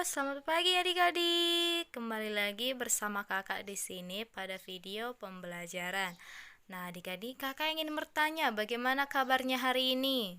Selamat pagi adik-adik. Kembali lagi bersama kakak di sini pada video pembelajaran. Nah, adik-adik, kakak ingin bertanya bagaimana kabarnya hari ini?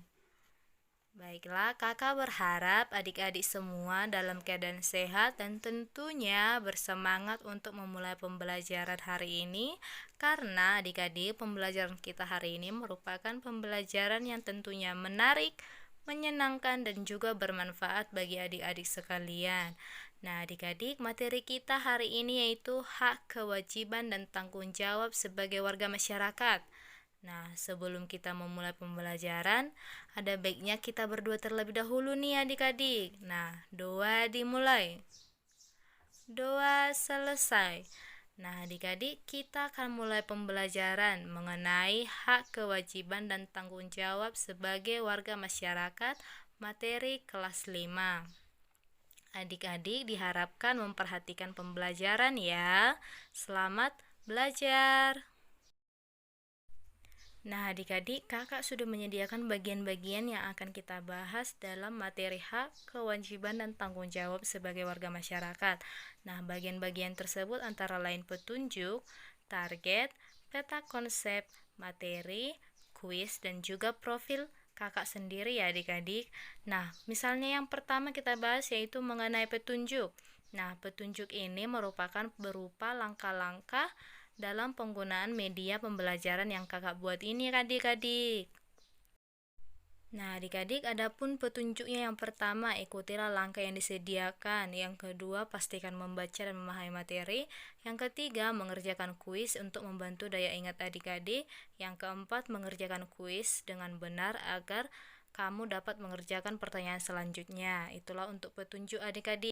Baiklah, kakak berharap adik-adik semua dalam keadaan sehat dan tentunya bersemangat untuk memulai pembelajaran hari ini karena adik-adik pembelajaran kita hari ini merupakan pembelajaran yang tentunya menarik, menyenangkan dan juga bermanfaat bagi adik-adik sekalian. Nah, adik-adik, materi kita hari ini yaitu hak, kewajiban dan tanggung jawab sebagai warga masyarakat. Nah, sebelum kita memulai pembelajaran, ada baiknya kita berdoa terlebih dahulu nih adik-adik. Nah, doa dimulai. Doa selesai. Nah, adik-adik, kita akan mulai pembelajaran mengenai hak, kewajiban, dan tanggung jawab sebagai warga masyarakat materi kelas 5. Adik-adik diharapkan memperhatikan pembelajaran ya. Selamat belajar. Nah, adik-adik, kakak sudah menyediakan bagian-bagian yang akan kita bahas dalam materi hak, kewajiban, dan tanggung jawab sebagai warga masyarakat. Nah, bagian-bagian tersebut antara lain petunjuk, target, peta konsep, materi, kuis, dan juga profil kakak sendiri ya adik-adik. Nah, misalnya yang pertama kita bahas yaitu mengenai petunjuk. Nah, petunjuk ini merupakan berupa langkah-langkah dalam penggunaan media pembelajaran yang kakak buat ini adik-adik. Nah, adik-adik, adapun petunjuknya yang pertama, ikutilah langkah yang disediakan. Yang kedua, pastikan membaca dan memahami materi. Yang ketiga, mengerjakan kuis untuk membantu daya ingat adik-adik. Yang keempat, mengerjakan kuis dengan benar agar kamu dapat mengerjakan pertanyaan selanjutnya. Itulah untuk petunjuk adik-adik.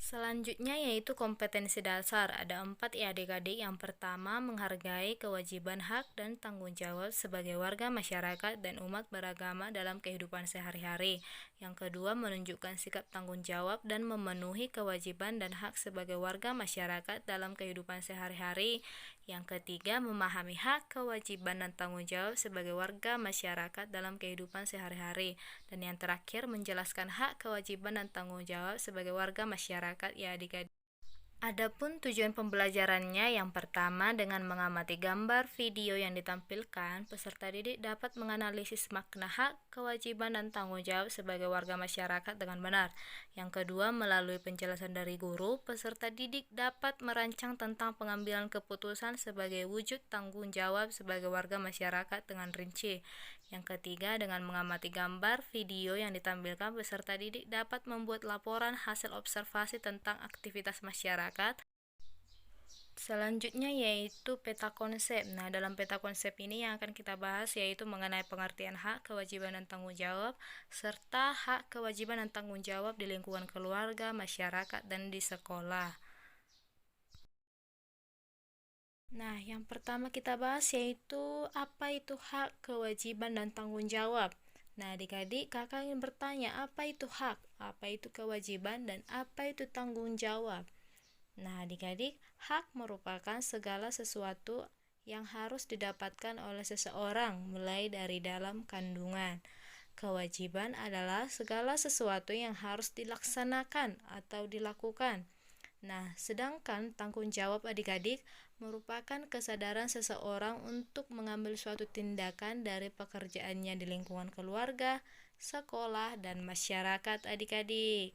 Selanjutnya yaitu kompetensi dasar. Ada 4 ya adik-adik. Yang pertama, menghargai kewajiban hak dan tanggung jawab sebagai warga masyarakat dan umat beragama dalam kehidupan sehari-hari. Yang kedua, menunjukkan sikap tanggung jawab dan memenuhi kewajiban dan hak sebagai warga masyarakat dalam kehidupan sehari-hari. Yang ketiga, memahami hak, kewajiban, dan tanggung jawab sebagai warga masyarakat dalam kehidupan sehari-hari. Dan yang terakhir, menjelaskan hak, kewajiban, dan tanggung jawab sebagai warga masyarakat ya adik-adik. Adapun tujuan pembelajarannya yang pertama dengan mengamati gambar video yang ditampilkan, peserta didik dapat menganalisis makna hak, kewajiban, dan tanggung jawab sebagai warga masyarakat dengan benar. Yang kedua, melalui penjelasan dari guru, peserta didik dapat merancang tentang pengambilan keputusan sebagai wujud tanggung jawab sebagai warga masyarakat dengan rinci. Yang ketiga, dengan mengamati gambar, video yang ditampilkan, peserta didik dapat membuat laporan hasil observasi tentang aktivitas masyarakat. Selanjutnya yaitu peta konsep. Nah, dalam peta konsep ini yang akan kita bahas yaitu mengenai pengertian hak, kewajiban, dan tanggung jawab, serta hak, kewajiban, dan tanggung jawab di lingkungan keluarga, masyarakat, dan di sekolah. Nah, yang pertama kita bahas yaitu apa itu hak, kewajiban, dan tanggung jawab. Nah, adik-adik, kakak ingin bertanya, apa itu hak, apa itu kewajiban, dan apa itu tanggung jawab? Nah, adik-adik, hak merupakan segala sesuatu yang harus didapatkan oleh seseorang, mulai dari dalam kandungan. Kewajiban adalah segala sesuatu yang harus dilaksanakan atau dilakukan. Nah, sedangkan tanggung jawab adik-adik merupakan kesadaran seseorang untuk mengambil suatu tindakan dari pekerjaannya di lingkungan keluarga, sekolah, dan masyarakat adik-adik.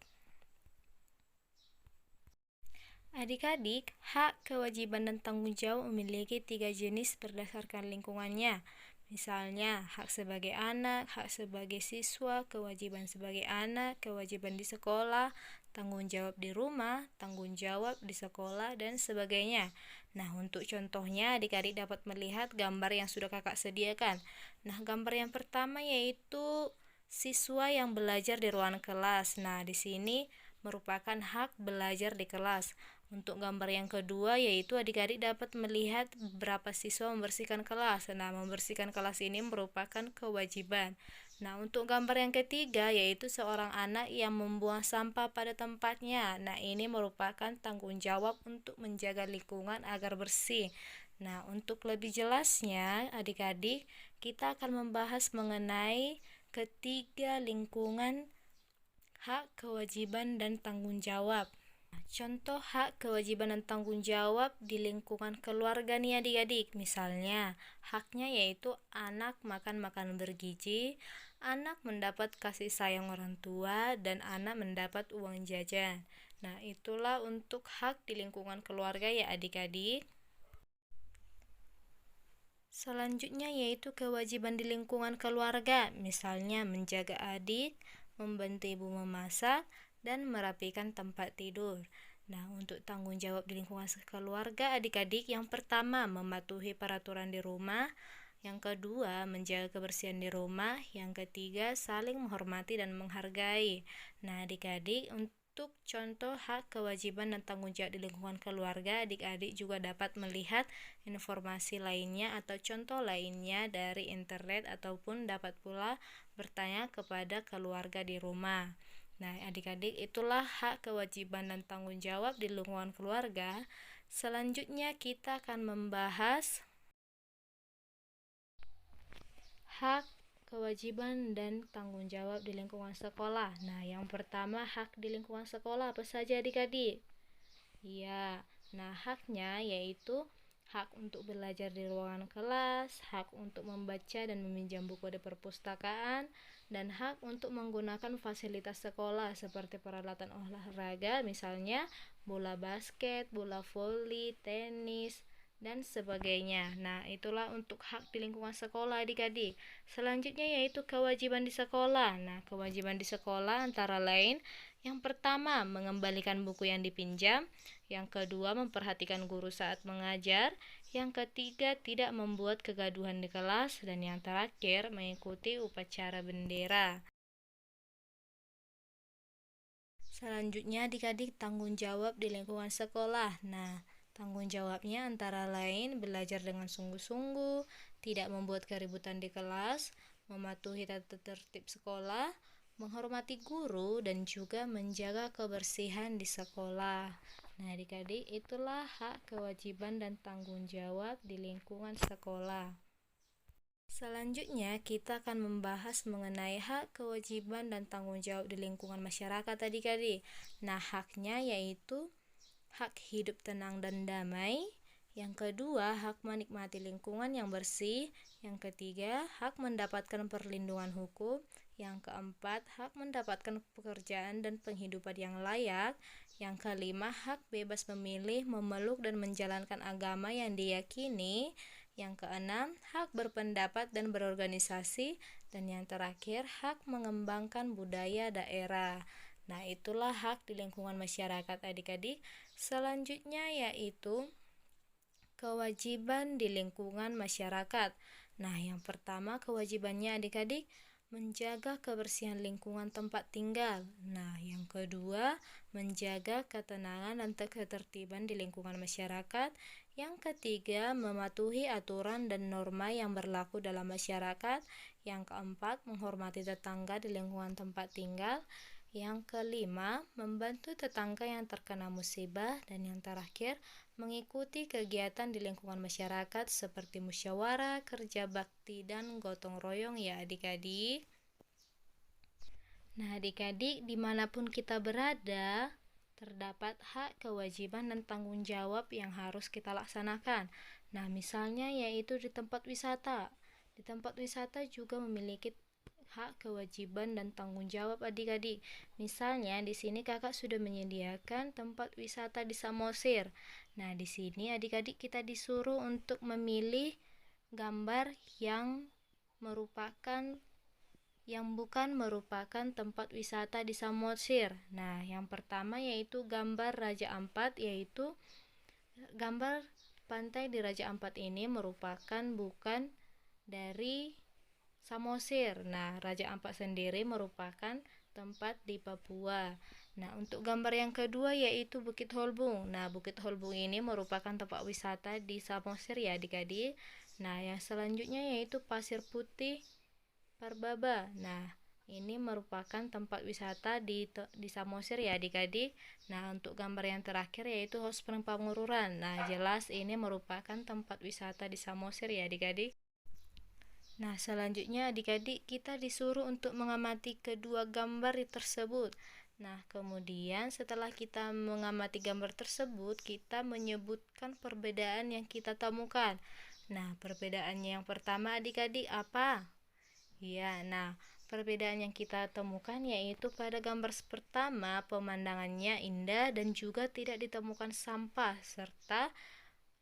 Adik-adik, hak, kewajiban, dan tanggung jawab memiliki 3 jenis berdasarkan lingkungannya. Misalnya, hak sebagai anak, hak sebagai siswa, kewajiban sebagai anak, kewajiban di sekolah, tanggung jawab di rumah, tanggung jawab di sekolah, dan sebagainya. Nah, untuk contohnya, adik-adik dapat melihat gambar yang sudah kakak sediakan. Nah, gambar yang pertama yaitu siswa yang belajar di ruang kelas. Nah, di sini merupakan hak belajar di kelas. Untuk gambar yang kedua yaitu adik-adik dapat melihat beberapa siswa membersihkan kelas. Nah, membersihkan kelas ini merupakan kewajiban. Nah, untuk gambar yang ketiga yaitu seorang anak yang membuang sampah pada tempatnya. Nah, ini merupakan tanggung jawab untuk menjaga lingkungan agar bersih. Nah, untuk lebih jelasnya, adik-adik, kita akan membahas mengenai ketiga lingkungan Hak, kewajiban, dan tanggung jawab. Contoh hak, kewajiban, dan tanggung jawab di lingkungan keluarga nih adik-adik. Misalnya, haknya yaitu anak makan makanan bergizi, anak mendapat kasih sayang orang tua, dan anak mendapat uang jajan. Nah, itulah untuk hak di lingkungan keluarga ya adik-adik. Selanjutnya yaitu kewajiban di lingkungan keluarga, misalnya menjaga adik, membantu ibu memasak, dan merapikan tempat tidur. Nah, untuk tanggung jawab di lingkungan keluarga adik-adik, yang pertama mematuhi peraturan di rumah, yang kedua menjaga kebersihan di rumah, yang ketiga saling menghormati dan menghargai. Nah, adik-adik, untuk contoh hak, kewajiban, dan tanggung jawab di lingkungan keluarga, adik-adik juga dapat melihat informasi lainnya atau contoh lainnya dari internet ataupun dapat pula bertanya kepada keluarga di rumah. Nah, adik-adik, itulah hak, kewajiban, dan tanggung jawab di lingkungan keluarga. Selanjutnya kita akan membahas hak, kewajiban, dan tanggung jawab di lingkungan sekolah. Nah, yang pertama hak di lingkungan sekolah apa saja adik-adik? Iya, nah haknya yaitu hak untuk belajar di ruangan kelas, hak untuk membaca dan meminjam buku di perpustakaan, dan hak untuk menggunakan fasilitas sekolah seperti peralatan olahraga, misalnya bola basket, bola voli, tenis, dan sebagainya. Nah, itulah untuk hak di lingkungan sekolah adik-adik. Selanjutnya yaitu kewajiban di sekolah. Nah, kewajiban di sekolah antara lain yang pertama, mengembalikan buku yang dipinjam. Yang kedua, memperhatikan guru saat mengajar. Yang ketiga, tidak membuat kegaduhan di kelas. Dan yang terakhir, mengikuti upacara bendera. Selanjutnya, adik-adik tanggung jawab di lingkungan sekolah. Nah, tanggung jawabnya antara lain belajar dengan sungguh-sungguh, tidak membuat keributan di kelas, mematuhi tata tertib sekolah, menghormati guru, dan juga menjaga kebersihan di sekolah. Nah, adik-adik, itulah hak, kewajiban, dan tanggung jawab di lingkungan sekolah. Selanjutnya, kita akan membahas mengenai hak, kewajiban, dan tanggung jawab di lingkungan masyarakat adik-adik. Nah, haknya yaitu hak hidup tenang dan damai. Yang kedua, hak menikmati lingkungan yang bersih. Yang ketiga, hak mendapatkan perlindungan hukum. Yang keempat, hak mendapatkan pekerjaan dan penghidupan yang layak. Yang kelima, hak bebas memilih, memeluk, dan menjalankan agama yang diyakini. Yang keenam, hak berpendapat dan berorganisasi. Dan yang terakhir, hak mengembangkan budaya daerah. Nah, itulah hak di lingkungan masyarakat adik-adik. Selanjutnya yaitu kewajiban di lingkungan masyarakat. Nah, yang pertama kewajibannya adik-adik menjaga kebersihan lingkungan tempat tinggal. Nah, yang kedua menjaga ketenangan dan ketertiban di lingkungan masyarakat. Yang ketiga mematuhi aturan dan norma yang berlaku dalam masyarakat. Yang keempat menghormati tetangga di lingkungan tempat tinggal. Yang kelima, membantu tetangga yang terkena musibah. Dan yang terakhir, mengikuti kegiatan di lingkungan masyarakat seperti musyawarah, kerja bakti, dan gotong royong ya adik-adik. Nah adik-adik, dimanapun kita berada, terdapat hak, kewajiban, dan tanggung jawab yang harus kita laksanakan. Nah misalnya yaitu di tempat wisata. Di tempat wisata juga memiliki hak, kewajiban, dan tanggung jawab adik-adik. Misalnya di sini kakak sudah menyediakan tempat wisata di Samosir. Nah, di sini adik-adik kita disuruh untuk memilih gambar yang bukan merupakan tempat wisata di Samosir. Nah, yang pertama yaitu gambar Raja Ampat, yaitu gambar pantai di Raja Ampat ini merupakan bukan dari Samosir. Nah, Raja Ampat sendiri merupakan tempat di Papua. Nah, untuk gambar yang kedua yaitu Bukit Holbung. Nah, Bukit Holbung ini merupakan tempat wisata di Samosir ya adik-adik. Nah, yang selanjutnya yaitu Pasir Putih Parbaba. Nah, ini merupakan tempat wisata di Samosir ya adik-adik. Nah, untuk gambar yang terakhir yaitu Hot Spring Pangururan. Nah, jelas ini merupakan tempat wisata di Samosir ya adik-adik. Nah, selanjutnya adik-adik kita disuruh untuk mengamati kedua gambar tersebut. Nah, kemudian setelah kita mengamati gambar tersebut, kita menyebutkan perbedaan yang kita temukan. Nah, perbedaannya yang pertama adik-adik apa? Ya, nah, perbedaan yang kita temukan yaitu pada gambar pertama pemandangannya indah dan juga tidak ditemukan sampah serta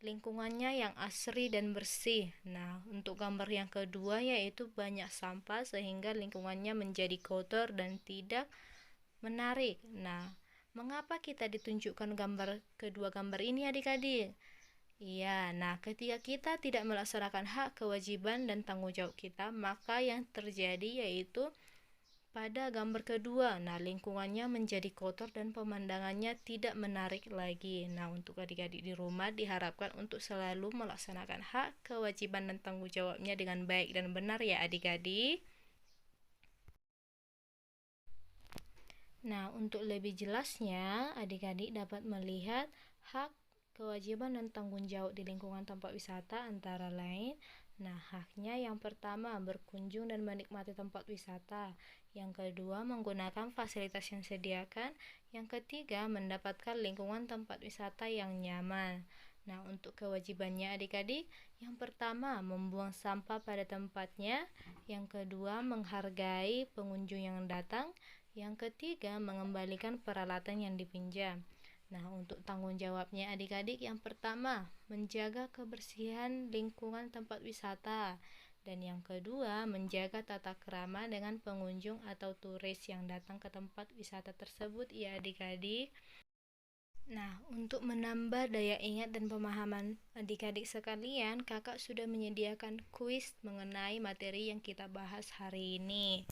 lingkungannya yang asri dan bersih. Nah, untuk gambar yang kedua yaitu banyak sampah sehingga lingkungannya menjadi kotor dan tidak menarik. Nah, mengapa kita ditunjukkan kedua gambar ini adik-adik? Iya, nah ketika kita tidak melaksanakan hak, kewajiban, dan tanggung jawab kita, maka yang terjadi yaitu pada gambar kedua, nah lingkungannya menjadi kotor dan pemandangannya tidak menarik lagi. Nah, untuk adik-adik di rumah diharapkan untuk selalu melaksanakan hak, kewajiban, dan tanggung jawabnya dengan baik dan benar ya adik-adik. Nah, untuk lebih jelasnya, adik-adik dapat melihat hak, kewajiban, dan tanggung jawab di lingkungan tempat wisata antara lain. Nah, haknya yang pertama berkunjung dan menikmati tempat wisata. Yang kedua, menggunakan fasilitas yang disediakan. Yang ketiga, mendapatkan lingkungan tempat wisata yang nyaman. Nah, untuk kewajibannya adik-adik, yang pertama, membuang sampah pada tempatnya. Yang kedua, menghargai pengunjung yang datang. Yang ketiga, mengembalikan peralatan yang dipinjam. Nah, untuk tanggung jawabnya adik-adik, yang pertama, menjaga kebersihan lingkungan tempat wisata. Dan yang kedua, menjaga tata krama dengan pengunjung atau turis yang datang ke tempat wisata tersebut ya adik-adik. Nah, untuk menambah daya ingat dan pemahaman adik-adik sekalian, kakak sudah menyediakan kuis mengenai materi yang kita bahas hari ini.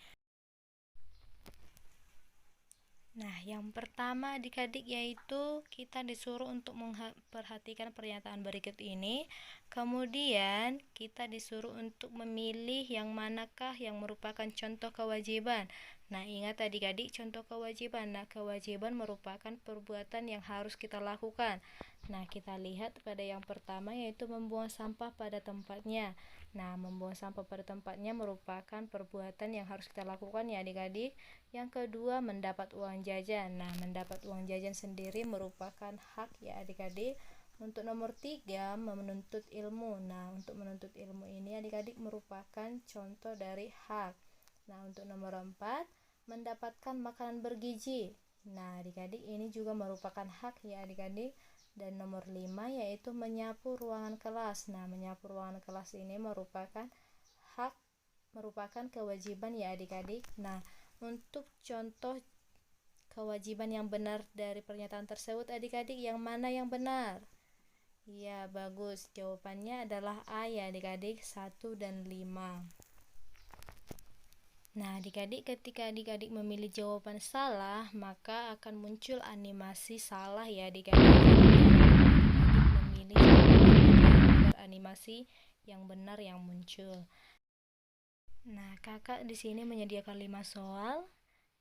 Nah, yang pertama adik-adik yaitu kita disuruh untuk memperhatikan pernyataan berikut ini. Kemudian kita disuruh untuk memilih yang manakah yang merupakan contoh kewajiban. Nah, ingat adik-adik contoh kewajiban. Nah, kewajiban merupakan perbuatan yang harus kita lakukan. Nah, kita lihat pada yang pertama yaitu membuang sampah pada tempatnya. Nah, membuang sampah pada tempatnya merupakan perbuatan yang harus kita lakukan ya adik-adik. Yang kedua, mendapat uang jajan. Nah, mendapat uang jajan sendiri merupakan hak ya adik-adik. Untuk nomor 3, menuntut ilmu. Nah, untuk menuntut ilmu ini adik-adik merupakan contoh dari hak. Nah, untuk nomor 4, mendapatkan makanan bergizi. Nah, adik-adik ini juga merupakan hak ya adik-adik. Dan nomor 5 yaitu menyapu ruangan kelas. Nah, menyapu ruangan kelas ini merupakan hak, merupakan kewajiban ya adik-adik. Nah, untuk contoh kewajiban yang benar dari pernyataan tersebut adik-adik yang mana yang benar? Ya, bagus. Jawabannya adalah A ya adik-adik, 1 dan 5. Nah, adik-adik ketika adik-adik memilih jawaban salah, maka akan muncul animasi salah ya adik-adik. Memilih agar animasi yang benar yang muncul. Nah, kakak di sini menyediakan 5 soal.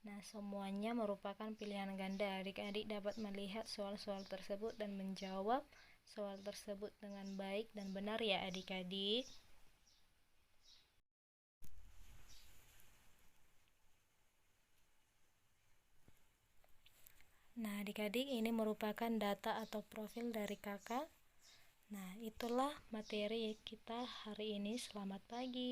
Nah, semuanya merupakan pilihan ganda. Adik-adik dapat melihat soal-soal tersebut dan menjawab soal tersebut dengan baik dan benar ya adik-adik. Nah, adik-adik ini merupakan data atau profil dari kakak. Nah, itulah materi kita hari ini. Selamat pagi.